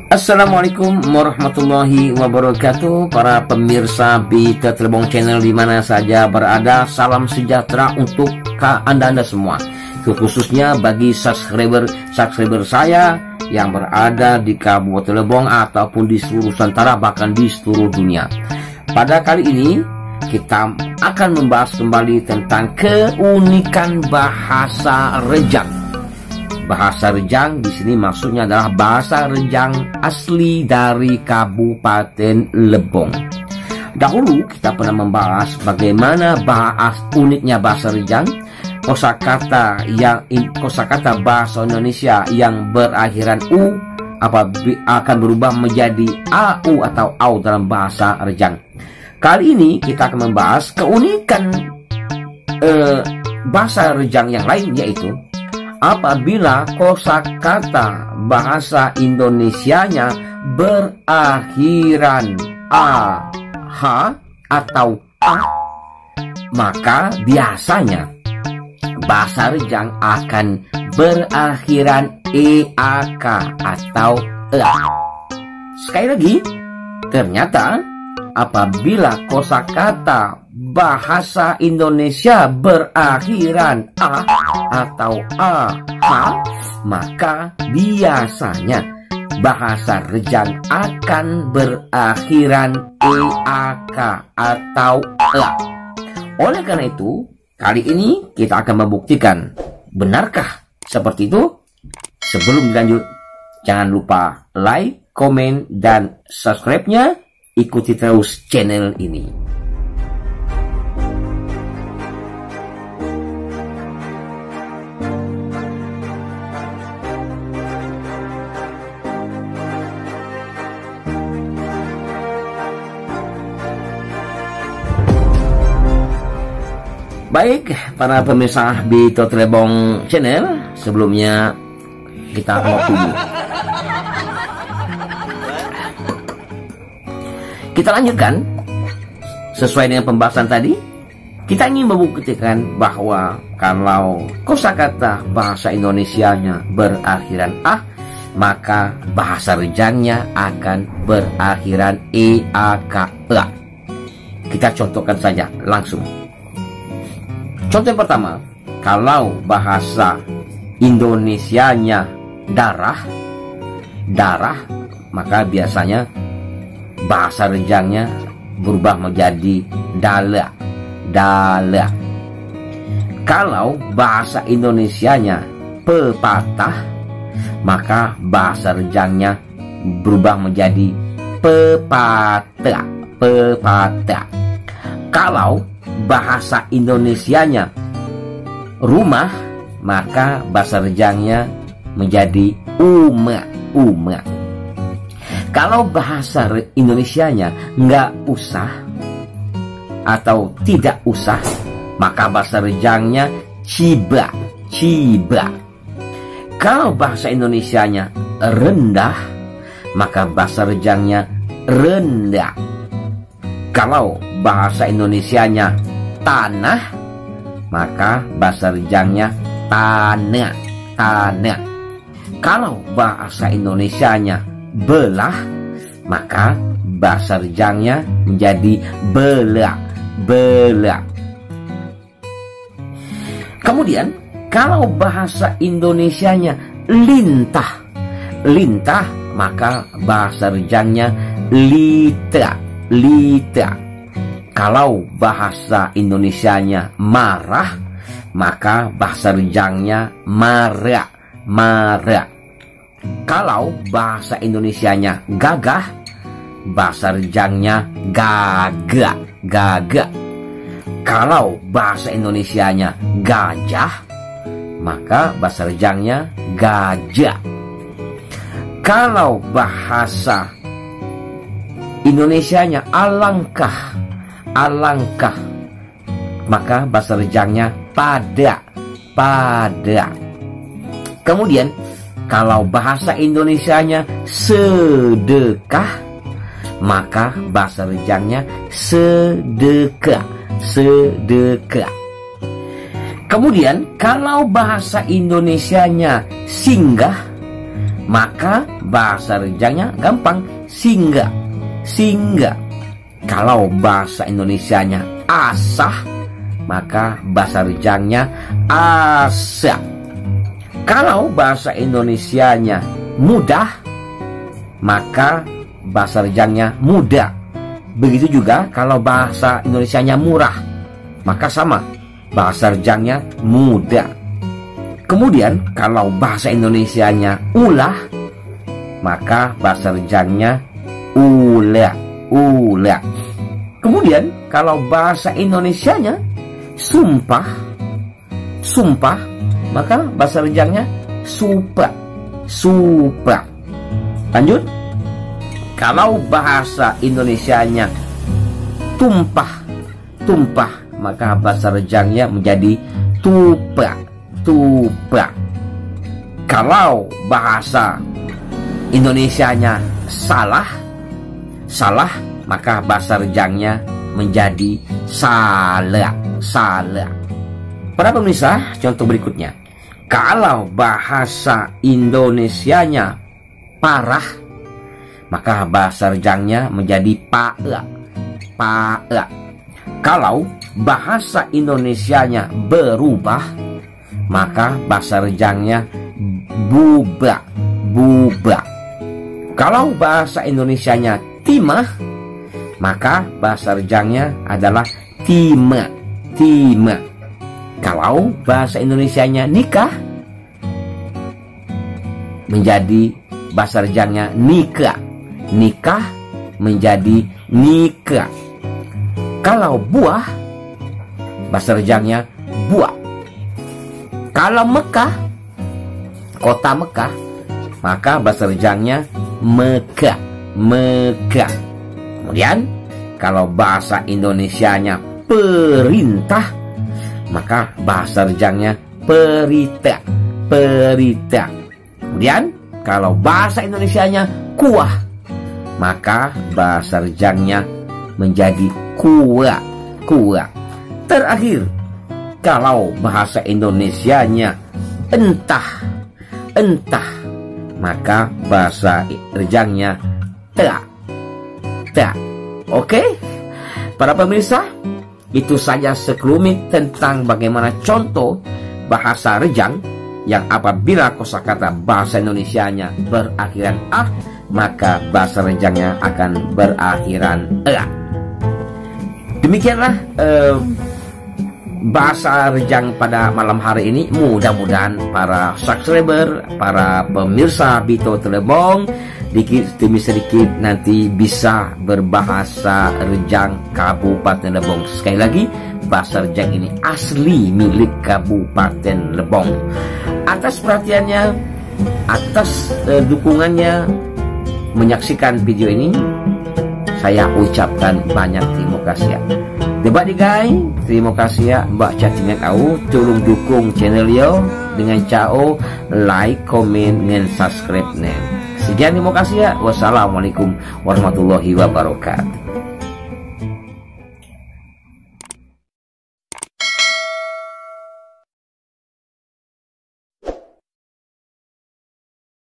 Assalamualaikum warahmatullahi wabarakatuh. Para pemirsa Bita Cirebon Channel dimana saja berada, salam sejahtera untuk anda semua, khususnya bagi subscriber saya yang berada di Kabupaten Lebong ataupun di seluruh Nusantara, bahkan di seluruh dunia. Pada kali ini kita akan membahas kembali tentang keunikan bahasa Rejang. Bahasa Rejang di sini maksudnya adalah bahasa Rejang asli dari Kabupaten Lebong. Dahulu kita pernah membahas bagaimana uniknya bahasa Rejang, kosakata bahasa Indonesia yang berakhiran u akan berubah menjadi au atau au dalam bahasa Rejang. Kali ini kita akan membahas keunikan bahasa Rejang yang lain, yaitu apabila kosakata bahasa Indonesianya berakhiran a, h atau a, maka biasanya bahasa Rejang akan berakhiran eak atau ea. Sekali lagi, ternyata apabila kosakata bahasa Indonesia berakhiran a atau a, h, maka biasanya bahasa Rejang akan berakhiran eak atau ea. Oleh karena itu, kali ini kita akan membuktikan benarkah seperti itu. Sebelum lanjut, jangan lupa like, komen, dan subscribe-nya. Ikuti terus channel ini. Baik, para pemirsa Bita Cirebon Channel, sebelumnya kita ngopi dulu. Kita lanjutkan sesuai dengan pembahasan tadi. Kita ingin membuktikan bahwa kalau kosakata bahasa Indonesianya berakhiran a, maka bahasa Rejangnya akan berakhiran eak, ea. Kita contohkan saja langsung. Contoh yang pertama, kalau bahasa Indonesianya darah, maka biasanya bahasa Rejangnya berubah menjadi dala. Kalau bahasa Indonesianya pepatah, maka bahasa Rejangnya berubah menjadi pepatah. Kalau bahasa Indonesianya rumah, maka bahasa Rejangnya menjadi uma. Kalau bahasa Indonesianya nggak usah atau tidak usah, maka bahasa Rejangnya ciba. Kalau bahasa Indonesianya rendah, maka bahasa Rejangnya rendah. Kalau bahasa Indonesianya tanah, maka bahasa Rejangnya tanah. Kalau bahasa Indonesianya belah, maka bahasa Rejangnya menjadi belah. Kemudian kalau bahasa Indonesianya lintah, maka bahasa Rejangnya lita. Kalau bahasa Indonesianya marah, maka bahasa Rejangnya marah. Kalau bahasa Indonesianya gagah, bahasa Rejangnya gagak. Kalau bahasa Indonesianya gajah, maka bahasa Rejangnya gajah. Kalau bahasa Indonesianya alangkah, maka bahasa Rejangnya pada. Kemudian kalau bahasa Indonesianya sedekah, maka bahasa Rejangnya sedekah. Kemudian kalau bahasa Indonesianya singgah, maka bahasa rejangnya gampang, singa. Singa. Kalau bahasa Indonesianya asah, maka bahasa rejangnya asa. Kalau bahasa Indonesianya mudah, maka bahasa rejangnya muda. Begitu juga kalau bahasa Indonesianya murah, maka sama, bahasa rejangnya muda. Kemudian kalau bahasa Indonesianya ulah, maka bahasa rejangnya ula. Ula. Kemudian kalau bahasa Indonesianya sumpah, sumpah, maka bahasa rejangnya supa. Supa. Lanjut. Kalau bahasa Indonesianya tumpah, tumpah, maka bahasa rejangnya menjadi tupa. Tupa. Kalau bahasa Indonesianya salah, salah, maka bahasa rejangnya menjadi salah. Salah. Para pemirsa, contoh berikutnya. Kalau bahasa Indonesianya parah, maka bahasa rejangnya menjadi pa'a. Pa'a. Kalau bahasa Indonesianya berubah, maka bahasa rejangnya buba. Buba. Kalau bahasa Indonesianya timah, maka bahasa rejangnya adalah tima. Tima. Kalau bahasa Indonesianya nikah, menjadi bahasa rejangnya nikah. Nikah menjadi nikah. Kalau buah, bahasa rejangnya buah. Kalau Mekah, kota Mekah, maka bahasa rejangnya Mekah. Mekah. Kemudian kalau bahasa Indonesianya perintah, maka bahasa rejangnya perita. Perita. Kemudian kalau bahasa Indonesianya kuah, maka bahasa rejangnya menjadi kuah. Kuah. Terakhir, kalau bahasa Indonesianya entah, entah, maka bahasa rejangnya tak. Tak. Oke? Para pemirsa, itu saja sekelumit tentang bagaimana contoh bahasa rejang yang apabila kosakata bahasa Indonesianya berakhiran ah, maka bahasa rejangnya akan berakhiran a. Demikianlah bahasa rejang pada malam hari ini. Mudah-mudahan para subscriber, para pemirsa Bito Cirebon dikit demi sedikit nanti bisa berbahasa rejang Kabupaten Lebong. Sekali lagi, bahasa rejang ini asli milik Kabupaten Lebong. Atas perhatiannya, atas dukungannya menyaksikan video ini, saya ucapkan banyak terima kasih ya. Debat guys, terima kasih ya Mbak Catingan au, tolong dukung channel yo dengan cao like, komen, dan subscribe nih. Sekian terima kasih ya. Wassalamualaikum warahmatullahi wabarakatuh.